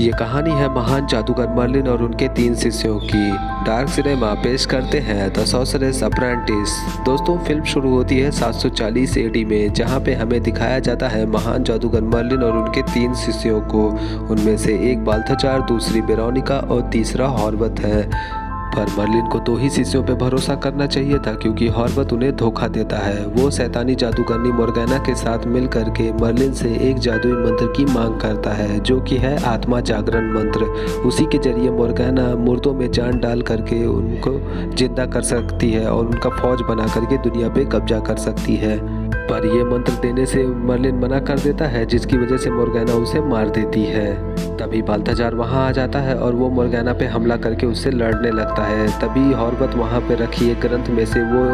ये कहानी है महान जादूगर मर्लिन और उनके 3 शिष्यों की। डार्क सिनेमा पेश करते हैं द सॉर्सरर्स अप्रेंटिस। दोस्तों, फिल्म शुरू होती है 740 एडी में, जहां पे हमें दिखाया जाता है महान जादूगर मर्लिन और उनके 3 शिष्यों को। उनमें से एक बाल्थाजार, दूसरी वेरोनिका और तीसरा हॉर्वत है। पर मर्लिन को 2 ही शिष्यों पे भरोसा करना चाहिए था, क्योंकि हॉर्वत उन्हें धोखा देता है। वो शैतानी जादूगरनी मोर्गेना के साथ मिल करके मर्लिन से एक जादुई मंत्र की मांग करता है, जो कि है आत्मा जागरण मंत्र। उसी के जरिए मोर्गेना मुर्दों में जान डाल करके उनको जिंदा कर सकती है और उनका फौज बना करके दुनिया पे कब्जा कर सकती है। पर यह मंत्र देने से मर्लिन मना कर देता है, जिसकी वजह से मोर्गेना उसे मार देती है। तभी बाल्थाजार वहां आ जाता है और वो मोर्गेना पे हमला करके उससे लड़ने लगता है। तभी हॉर्वत वहां पे रखी एक ग्रंथ में से वो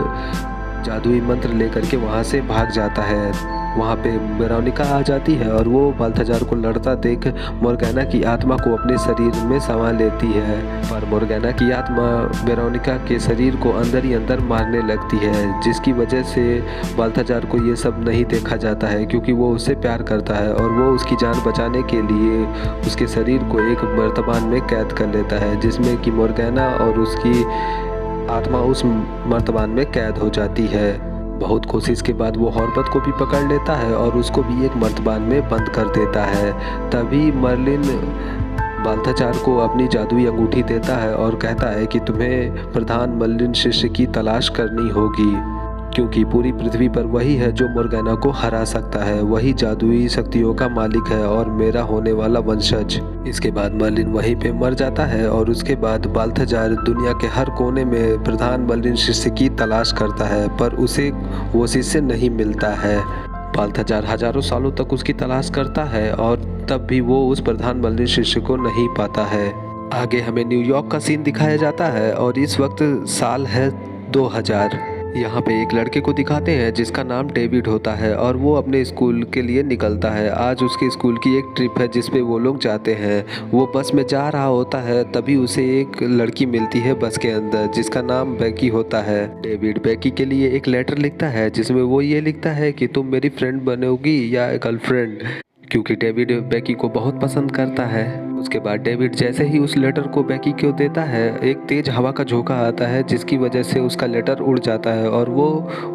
जादुई मंत्र लेकर के वहां से भाग जाता है। वहाँ पे वेरोनिका आ जाती है और वो बाल्थाजार को लड़ता देख मोर्गेना की आत्मा को अपने शरीर में समा लेती है। पर मोर्गेना की आत्मा वेरोनिका के शरीर को अंदर ही अंदर मारने लगती है, जिसकी वजह से बाल्थाजार को ये सब नहीं देखा जाता है, क्योंकि वो उससे प्यार करता है और वो उसकी जान बचाने के लिए उसके शरीर को एक मर्तबान में कैद कर लेता है, जिसमें कि मोर्गेना और उसकी आत्मा उस मर्तबान में कैद हो जाती है। बहुत कोशिश के बाद वो हॉर्वत को भी पकड़ लेता है और उसको भी एक मर्तबान में बंद कर देता है। तभी मर्लिन बाल्थाजार को अपनी जादुई अंगूठी देता है और कहता है कि तुम्हें प्रधान मर्लिन शिष्य की तलाश करनी होगी, क्योंकि पूरी पृथ्वी पर वही है जो मोर्गेना को हरा सकता है। वही जादुई शक्तियों का मालिक है और मेरा होने वाला वंशज। इसके बाद मर्लिन वहीं पे मर जाता है और उसके बाद बाल्थाजार दुनिया के हर कोने में प्रधान मर्लिन शिष्य की तलाश करता है, पर उसे वो शिष्य नहीं मिलता है। बाल्थाजार हजारों सालों तक उसकी तलाश करता है और तब भी वो उस प्रधान मर्लिन शिष्य को नहीं पाता है। आगे हमें न्यूयॉर्क का सीन दिखाया जाता है और इस वक्त साल है 2000। यहाँ पे एक लड़के को दिखाते हैं जिसका नाम डेविड होता है और वो अपने स्कूल के लिए निकलता है। आज उसके स्कूल की एक ट्रिप है जिसपे वो लोग जाते हैं। वो बस में जा रहा होता है, तभी उसे एक लड़की मिलती है बस के अंदर, जिसका नाम बेकी होता है। डेविड बेकी के लिए एक लेटर लिखता है जिसमें वो ये लिखता है कि तुम मेरी फ्रेंड बनोगी या गर्लफ्रेंड, क्योंकि डेविड बेकी को बहुत पसंद करता है। उसके बाद डेविड जैसे ही उस लेटर को बेकी को देता है, एक तेज हवा का झोंका आता है, जिसकी वजह से उसका लेटर उड़ जाता है और वो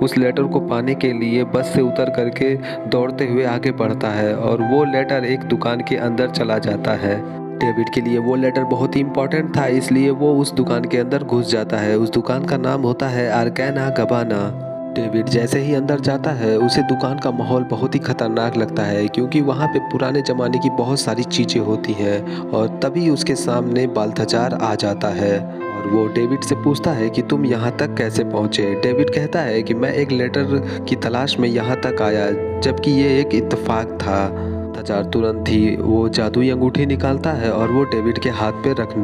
उस लेटर को पाने के लिए बस से उतर करके दौड़ते हुए आगे बढ़ता है और वो लेटर एक दुकान के अंदर चला जाता है। डेविड के लिए वो लेटर बहुत ही इम्पोर्टेंट था, इसलिए वो उस दुकान के अंदर घुस जाता है। उस दुकान का नाम होता है आर्कैना गबाना। डेविड जैसे ही अंदर जाता है, उसे दुकान का माहौल बहुत ही खतरनाक लगता है, क्योंकि वहाँ पे पुराने ज़माने की बहुत सारी चीज़ें होती हैं। और तभी उसके सामने बाल्थाजार आ जाता है और वो डेविड से पूछता है कि तुम यहाँ तक कैसे पहुँचे। डेविड कहता है कि मैं एक लेटर की तलाश में यहाँ तक आया, जबकि ये एक इत्तेफाक था। बाल्थाजार तुरंत ही वो जादुई अंगूठी निकालता है और वो डेविड के हाथ पे रख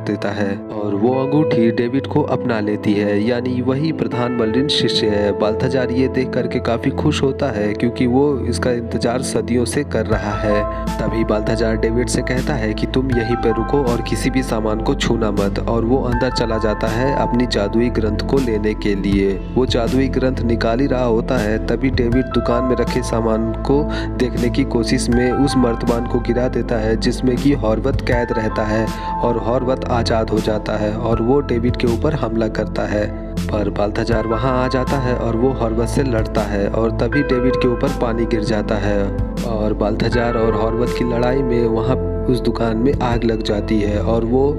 देता है और वो अंगूठी डेविड को अपना लेती है, यानी वही प्रधान मर्लिन शिष्य है। बाल्थाजार ये देख करके काफी खुश होता है, क्योंकि वो इसका इंतजार सदियों से कर रहा है। तभी बाल्थाजार डेविड से कहता है कि तुम यहीं पे रुको और किसी भी सामान को छूना मत, और वो अंदर चला जाता है अपनी जादुई ग्रंथ को लेने के लिए। वो जादुई ग्रंथ निकाल ही रहा होता है, तभी डेविड दुकान में रखे सामान को देखने की कोशिश में उस मर्तबान को गिरा देता है, जिसमें कि हॉर्वत कैद रहता है और हॉर्वत आज़ाद हो जाता है और वो डेविड के ऊपर हमला करता है। पर बाल्थाजार वहां आ जाता है और वो हॉर्वत से लड़ता है और तभी डेविड के ऊपर पानी गिर जाता है और बाल्थाजार और हॉर्वत की लड़ाई में वहां उस दुकान में आग लग जाती है और वो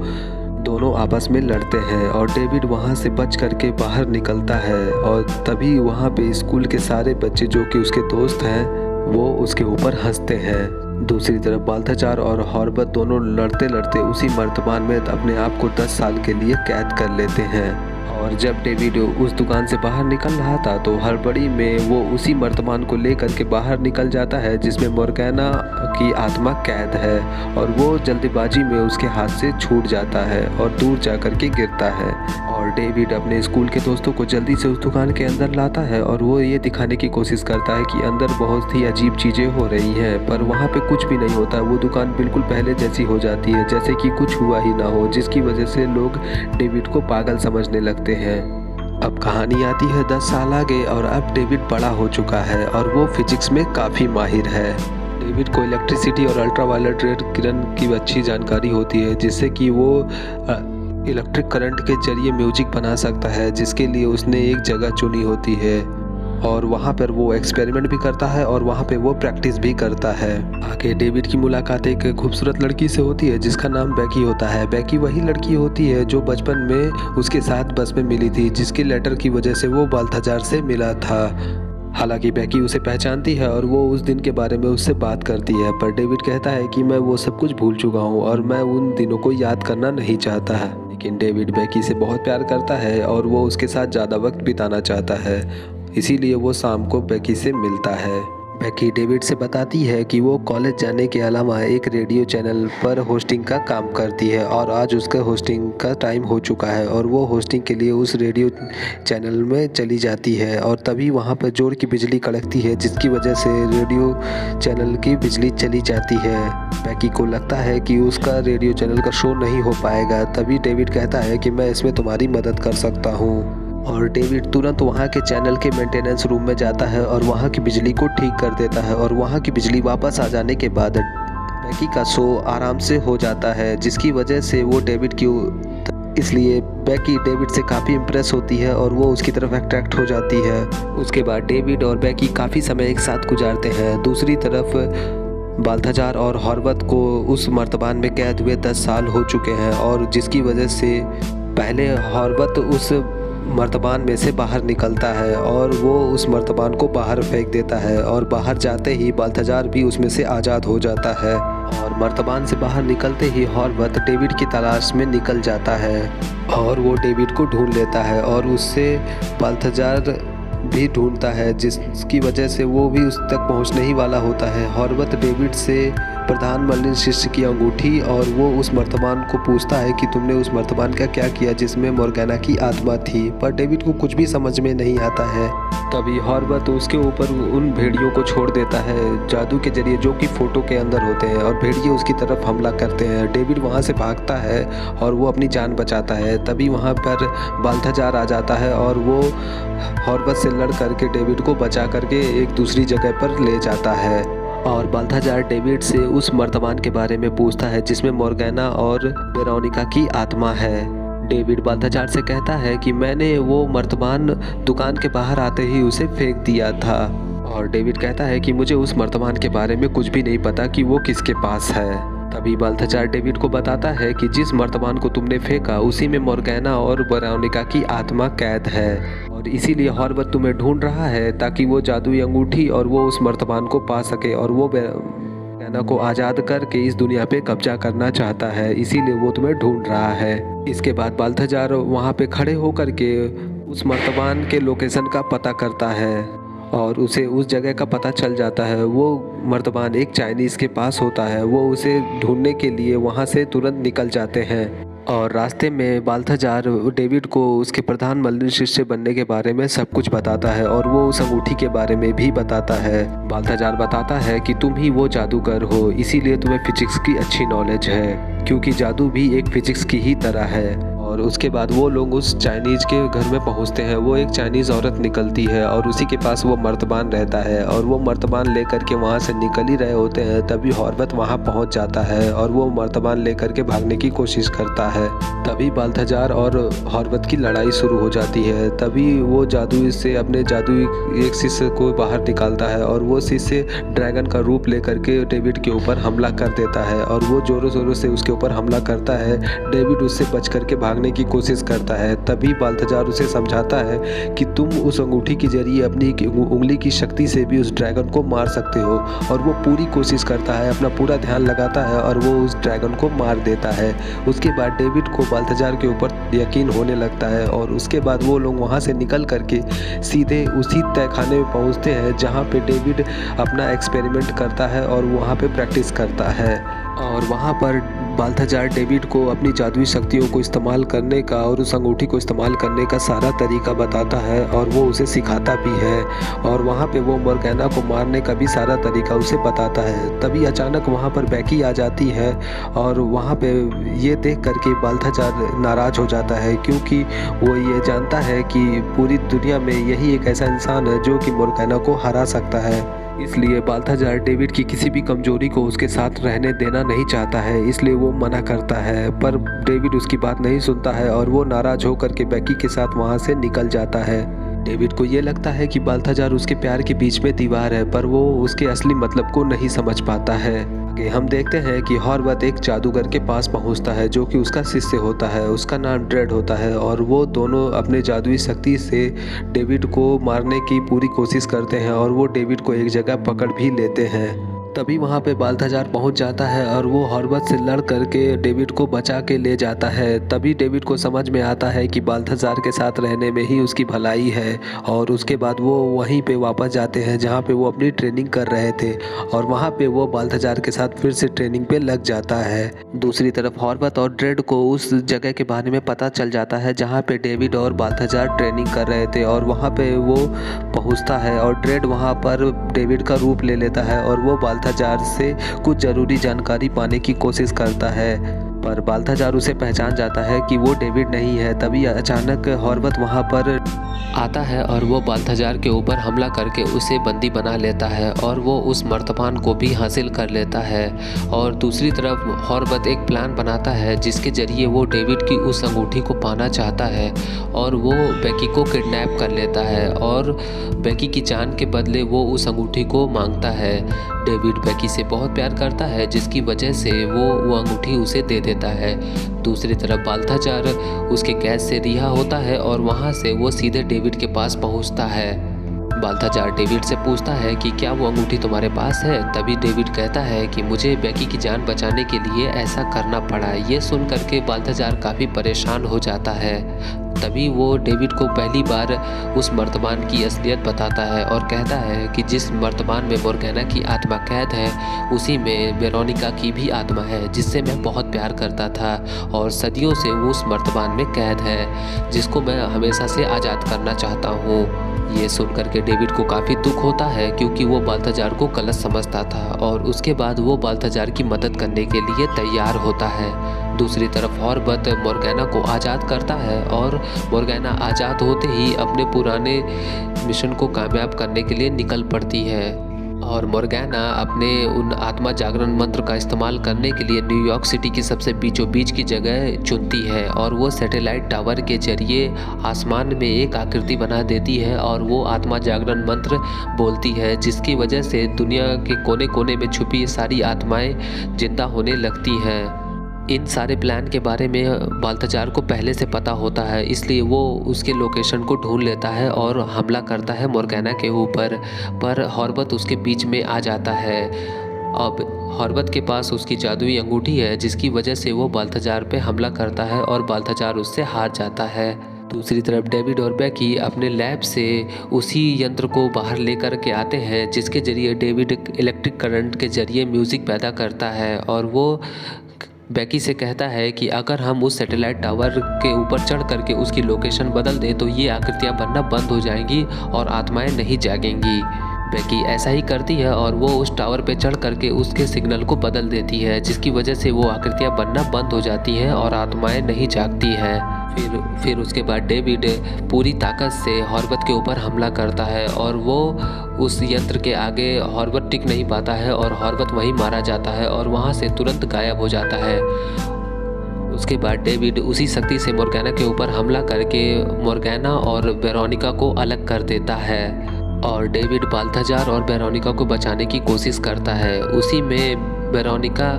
दोनों आपस में लड़ते हैं और डेविड वहां से बच करके बाहर निकलता है। और तभी वहां पे स्कूल के सारे बच्चे जो कि उसके दोस्त हैं, वो उसके ऊपर हंसते हैं। दूसरी तरफ बाल्थाजार और हॉर्वत दोनों लड़ते लड़ते उसी मर्तबान में अपने आप को 10 साल के लिए कैद कर लेते हैं। और जब डेविड उस दुकान से बाहर निकल रहा था, तो हड़बड़ी में वो उसी मर्तबान को लेकर के बाहर निकल जाता है जिसमें मोर्गेना की आत्मा कैद है, और वो जल्दीबाजी में उसके हाथ से छूट जाता है और दूर जाकर के गिरता है। और डेविड अपने स्कूल के दोस्तों को जल्दी से उस दुकान के अंदर लाता है और वो ये दिखाने की कोशिश करता है कि अंदर बहुत ही अजीब चीज़ें हो रही हैं, पर वहाँ पे कुछ भी नहीं होता। वो दुकान बिल्कुल पहले जैसी हो जाती है, जैसे कि कुछ हुआ ही ना हो, जिसकी वजह से लोग डेविड को पागल समझने लगते हैं। अब कहानी आती है 10 साल आगे और अब डेविड बड़ा हो चुका है और वो फिजिक्स में काफ़ी माहिर है। डेविड को इलेक्ट्रिसिटी और अल्ट्रावायलेट रेड किरण की अच्छी जानकारी होती है, जिससे कि वो इलेक्ट्रिक करंट के जरिए म्यूजिक बना सकता है, जिसके लिए उसने एक जगह चुनी होती है और वहाँ पर वो एक्सपेरिमेंट भी करता है और वहाँ पे वो प्रैक्टिस भी करता है। आगे डेविड की मुलाकात एक खूबसूरत लड़की से होती है जिसका नाम बेकी होता है। बेकी वही लड़की होती है जो बचपन में उसके साथ बस में मिली थी, जिसके लेटर की वजह से वो बाल्थाजार से मिला था। हालांकि बेकी उसे पहचानती है और वो उस दिन के बारे में उससे बात करती है, पर डेविड कहता है कि मैं वो सब कुछ भूल चुका हूँ और मैं उन दिनों को याद करना नहीं चाहता है। लेकिन डेविड बेकी से बहुत प्यार करता है और वो उसके साथ ज़्यादा वक्त बिताना चाहता है, इसीलिए वो शाम को बेकी से मिलता है। बेकी डेविड से बताती है कि वो कॉलेज जाने के अलावा एक रेडियो चैनल पर होस्टिंग का काम करती है और आज उसका होस्टिंग का टाइम हो चुका है और वो होस्टिंग के लिए उस रेडियो चैनल में चली जाती है और तभी वहाँ पर जोर की बिजली कड़कती है, जिसकी वजह से रेडियो चैनल की बिजली चली जाती है। बेकी को लगता है कि उसका रेडियो चैनल का शो नहीं हो पाएगा। तभी डेविड कहता है कि मैं इसमें तुम्हारी मदद कर सकता हूँ और डेविड तुरंत वहाँ के चैनल के मेंटेनेंस रूम में जाता है और वहाँ की बिजली को ठीक कर देता है और वहाँ की बिजली वापस आ जाने के बाद बेकी का शो आराम से हो जाता है, जिसकी वजह से वो डेविड की इसलिए बेकी डेविड से काफ़ी इम्प्रेस होती है और वो उसकी तरफ अट्रैक्ट हो जाती है। उसके बाद डेविड और बेकी काफ़ी समय एक साथ गुजारते हैं। दूसरी तरफ बाल्थाजार और हॉर्वत को उस मर्तबान में कैद हुए 10 साल हो चुके हैं और जिसकी वजह से पहले हॉर्वत उस मर्तबान में से बाहर निकलता है और वो उस मर्तबान को बाहर फेंक देता है और बाहर जाते ही बाल्थाजार भी उसमें से आज़ाद हो जाता है और मर्तबान से बाहर निकलते ही हॉर्वत डेविड की तलाश में निकल जाता है और वो डेविड को ढूंढ लेता है और उससे बाल्थाजार भी ढूंढता है, जिसकी वजह से वो भी उस तक पहुंचने ही वाला होता है। हॉर्वत डेविड से प्रधान मलिन शिष्य की अंगूठी और वो उस मर्तबान को पूछता है कि तुमने उस मर्तबान का क्या किया जिसमें मोर्गाना की आत्मा थी, पर डेविड को कुछ भी समझ में नहीं आता है। तभी हॉर्वत उसके ऊपर उन भेड़ियों को छोड़ देता है जादू के जरिए, जो कि फोटो के अंदर होते हैं, और भेड़िए उसकी तरफ हमला करते हैं। डेविड वहाँ से भागता है और वो अपनी जान बचाता है। तभी वहाँ पर बाल्थाजार आ जाता है और वो हॉर्वत से लड़ करके डेविड को बचा करके एक दूसरी जगह पर ले जाता है और बाल्थाजार डेविड से उस मर्तबान के बारे में पूछता है जिसमें मोर्गाना और वेरोनिका की आत्मा है। डेविड बाल्थाजार से कहता है कि मैंने वो मर्तबान दुकान के बाहर आते ही उसे फेंक दिया था और डेविड कहता है कि मुझे उस मर्तबान के बारे में कुछ भी नहीं पता कि वो किसके पास है। तभी बाल्थाजार डेविड को बताता है कि जिस मर्तबान को तुमने फेंका उसी में मोर्गाना और वेरोनिका की आत्मा कैद है और इसीलिए हॉर्वत तुम्हें ढूंढ रहा है ताकि वो जादुई अंगूठी और वो उस मर्तबान को पा सके और वो वेरोनिका को आज़ाद करके इस दुनिया पे कब्जा करना चाहता है, इसीलिए वो तुम्हें ढूंढ रहा है। इसके बाद बाल्थाजार वहाँ पे खड़े होकर के उस मर्तबान के लोकेशन का पता करता है और उसे उस जगह का पता चल जाता है। वो मर्तबान एक चाइनीज़ के पास होता है। वो उसे ढूंढने के लिए वहाँ से तुरंत निकल जाते हैं और रास्ते में बाल्थाजार डेविड को उसके प्रधान मलिन शिष्य बनने के बारे में सब कुछ बताता है और वो उस अंगूठी के बारे में भी बताता है। बाल्थाजार बताता है कि तुम ही वो जादूगर हो, इसीलिए तुम्हें फिजिक्स की अच्छी नॉलेज है, क्योंकि जादू भी एक फिजिक्स की ही तरह है। और उसके बाद वो लोग उस चाइनीज़ के घर में पहुंचते हैं। वो एक चाइनीज़ औरत निकलती है और उसी के पास वो मर्तबान रहता है और वो मर्तबान लेकर के वहाँ से निकल ही रहे होते हैं। तभी हॉर्वत वहाँ पहुँच जाता है और वो मर्तबान लेकर के भागने की कोशिश करता है। तभी बाल्थाजार और हॉर्वत की लड़ाई शुरू हो जाती है। तभी वो जादू से अपने जादुई एक शिष्य को बाहर निकालता है और वो शिष्य ड्रैगन का रूप लेकर के डेविड के ऊपर हमला कर देता है और वो ज़ोरों ज़ोरों से उसके ऊपर हमला करता है। डेविड उससे बच करके भागने की कोशिश करता है। तभी बाल्थाजार उसे समझाता है कि तुम उस अंगूठी के जरिए अपनी उंगली की शक्ति से भी उस ड्रैगन को मार सकते हो, और वो पूरी कोशिश करता है, अपना पूरा ध्यान लगाता है और वो उस ड्रैगन को मार देता है। उसके बाद डेविड को बाल्थाजार के ऊपर यकीन होने लगता है और उसके बाद वो लोग वहाँ से निकल करके सीधे उसी तहखाने में पहुँचते हैं जहाँ पे डेविड अपना एक्सपेरिमेंट करता है और वहाँ पे प्रैक्टिस करता है। और वहाँ पर बाल्थाजार डेविड को अपनी जादुई शक्तियों को इस्तेमाल करने का और उस अंगूठी को इस्तेमाल करने का सारा तरीका बताता है और वो उसे सिखाता भी है और वहाँ पे वो मोर्गाना को मारने का भी सारा तरीका उसे बताता है। तभी अचानक वहाँ पर बेकी आ जाती है और वहाँ पे ये देख करके बाल्थाजार नाराज़ हो जाता है, क्योंकि वो ये जानता है कि पूरी दुनिया में यही एक ऐसा इंसान है जो कि मोर्गाना को हरा सकता है। इसलिए बाल्थाजार डेविड की किसी भी कमजोरी को उसके साथ रहने देना नहीं चाहता है, इसलिए वो मना करता है। पर डेविड उसकी बात नहीं सुनता है और वो नाराज होकर के बेकी के साथ वहाँ से निकल जाता है। डेविड को ये लगता है कि बाल्थाजार उसके प्यार के बीच में दीवार है, पर वो उसके असली मतलब को नहीं समझ पाता है। आगे हम देखते हैं कि हॉर्वत एक जादूगर के पास पहुंचता है जो कि उसका शिष्य होता है। उसका नाम ड्रेड होता है और वो दोनों अपने जादुई शक्ति से डेविड को मारने की पूरी कोशिश करते हैं और वो डेविड को एक जगह पकड़ भी लेते हैं। तभी वहाँ पे बाल्थाजार पहुँच जाता है और वो हॉर्वत से लड़ करके डेविड को बचा के ले जाता है। तभी डेविड को समझ में आता है कि बाल्थाजार के साथ रहने में ही उसकी भलाई है और उसके बाद वो वहीं पे वापस जाते हैं जहाँ पे वो अपनी ट्रेनिंग कर रहे थे और वहाँ पे वो बाल्थाजार के साथ फिर से ट्रेनिंग पे लग जाता है। दूसरी तरफ हॉर्वत और ड्रेड को उस जगह के बारे में पता चल जाता है जहाँ पे डेविड और बाल्थाजार ट्रेनिंग कर रहे थे और वहाँ पे वो पहुँचता है और ड्रेड वहाँ पर डेविड का रूप ले लेता है और वो बाल्थाजार से कुछ ज़रूरी जानकारी पाने की कोशिश करता है। पर बाल्थाजार उसे पहचान जाता है कि वो डेविड नहीं है। तभी अचानक हॉर्वत वहाँ पर आता है और वो बाल्थाजार के ऊपर हमला करके उसे बंदी बना लेता है और वो उस मर्तबान को भी हासिल कर लेता है। और दूसरी तरफ हॉर्वत एक प्लान बनाता है जिसके ज़रिए वो डेविड की उस अंगूठी को पाना चाहता है और वो बेकी को किडनैप कर लेता है और बेकी की जान के बदले वो उस अंगूठी को मांगता है। डेविड बेकी से बहुत प्यार करता है जिसकी वजह से वो अंगूठी उसे दे देता है। दूसरी तरफ बाल्थाजार उसके कैद से रिहा होता है और वहाँ से वो सीधे डेविड के पास पहुँचता है। बाल्थाजार डेविड से पूछता है कि क्या वो अंगूठी तुम्हारे पास है। तभी डेविड कहता है कि मुझे बेकी की जान बचाने के लिए ऐसा करना पड़ा। ये सुन करके बाल्थाजार काफ़ी परेशान हो जाता है। तभी वो डेविड को पहली बार उस मर्तबान की असलियत बताता है और कहता है कि जिस मर्तबान में मोर्गेना की आत्मा कैद है उसी में वेरोनिका की भी आत्मा है जिससे मैं बहुत प्यार करता था और सदियों से वो उस मर्तबान में कैद है जिसको मैं हमेशा से आज़ाद करना चाहता हूँ। ये सुनकर के डेविड को काफ़ी दुख होता है क्योंकि वो बाल्थाजार को गलत समझता था और उसके बाद वो बाल्थाजार की मदद करने के लिए तैयार होता है। दूसरी तरफ हॉर्वत मोर्गेना को आज़ाद करता है और मोर्गेना आज़ाद होते ही अपने पुराने मिशन को कामयाब करने के लिए निकल पड़ती है और मोर्गेना अपने उन आत्मा जागरण मंत्र का इस्तेमाल करने के लिए न्यूयॉर्क सिटी की सबसे बीचों बीच की जगह चुनती है और वो सैटेलाइट टावर के जरिए आसमान में एक आकृति बना देती है और वो आत्मा जागरण मंत्र बोलती है जिसकी वजह से दुनिया के कोने कोने में छुपी सारी आत्माएं जिंदा होने लगती हैं। इन सारे प्लान के बारे में बाल्थाजार को पहले से पता होता है इसलिए वो उसके लोकेशन को ढूंढ लेता है और हमला करता है मोर्गेना के ऊपर। पर हॉर्वत उसके बीच में आ जाता है। अब हॉर्वत के पास उसकी जादुई अंगूठी है जिसकी वजह से वो बाल्थाजार पे हमला करता है और बाल्थाजार उससे हार जाता है। दूसरी तरफ डेविड और बेकी अपने लैब से उसी यंत्र को बाहर लेकर के आते हैं जिसके ज़रिए डेविड इलेक्ट्रिक करंट के ज़रिए म्यूज़िक पैदा करता है और वो बेकी से कहता है कि अगर हम उस सैटेलाइट टावर के ऊपर चढ़ करके उसकी लोकेशन बदल दें तो ये आकृतियाँ बनना बंद हो जाएंगी और आत्माएं नहीं जागेंगी। बेकी ऐसा ही करती है और वो उस टावर पे चढ़ करके उसके सिग्नल को बदल देती है जिसकी वजह से वो आकृतियाँ बनना बंद हो जाती हैं और आत्माएं नहीं जागती हैं। फिर उसके बाद डेविड पूरी ताकत से हॉर्वत के ऊपर हमला करता है और वो उस यंत्र के आगे हॉर्वत टिक नहीं पाता है और हॉर्वत वहीं मारा जाता है और वहाँ से तुरंत गायब हो जाता है। उसके बाद डेविड उसी शक्ति से मोर्गेना के ऊपर हमला करके मोर्गेना और वेरोनिका को अलग कर देता है और डेविड बाल्थाजार और वेरोनिका को बचाने की कोशिश करता है। उसी में वेरोनिका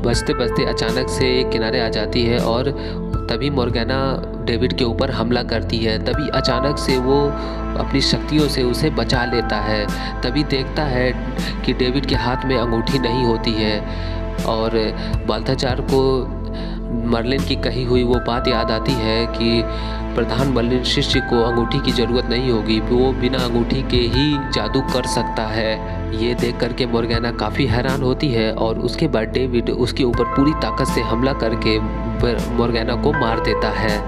बचते बचते अचानक से एक किनारे आ जाती है और तभी मोर्गेना डेविड के ऊपर हमला करती है। तभी अचानक से वो अपनी शक्तियों से उसे बचा लेता है। तभी देखता है कि डेविड के हाथ में अंगूठी नहीं होती है और बाल्थाजार को मर्लिन की कही हुई वो बात याद आती है कि प्रधान मर्लिन शिष्य को अंगूठी की ज़रूरत नहीं होगी, वो बिना अंगूठी के ही जादू कर सकता है। ये देख करके मोर्गेना काफ़ी हैरान होती है और उसके बाद डेविड उसके ऊपर पूरी ताकत से हमला करके मोर्गेना को मार देता है।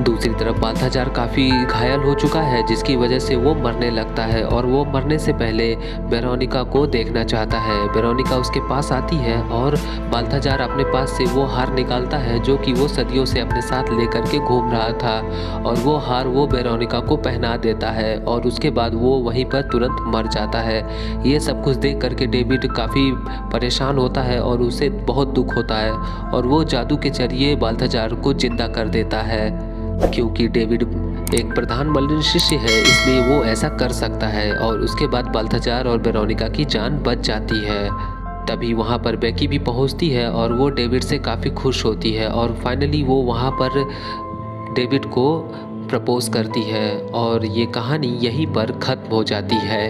दूसरी तरफ बाल्थाजार काफ़ी घायल हो चुका है, जिसकी वजह से वो मरने लगता है और वो मरने से पहले वेरोनिका को देखना चाहता है। वेरोनिका उसके पास आती है और बाल्थाजार अपने पास से वो हार निकालता है जो कि वो सदियों से अपने साथ लेकर के घूम रहा था, और वो हार वो वेरोनिका को पहना देता है और उसके बाद वो वहीं पर तुरंत मर जाता है। ये सब कुछ देख करके डेविड काफ़ी परेशान होता है और उसे बहुत दुख होता है, और वो जादू के जरिए बाल्थाजार को जिंदा कर देता है। क्योंकि डेविड एक प्रधान मलिन शिष्य है, इसलिए वो ऐसा कर सकता है, और उसके बाद बाल्थाजार और वेरोनिका की जान बच जाती है। तभी वहाँ पर बेकी भी पहुँचती है और वो डेविड से काफ़ी खुश होती है, और फाइनली वो वहाँ पर डेविड को प्रपोज करती है, और ये कहानी यहीं पर ख़त्म हो जाती है।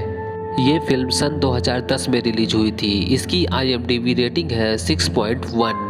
ये फिल्म सन 2010 में रिलीज हुई थी। इसकी IMDb रेटिंग है 6.1।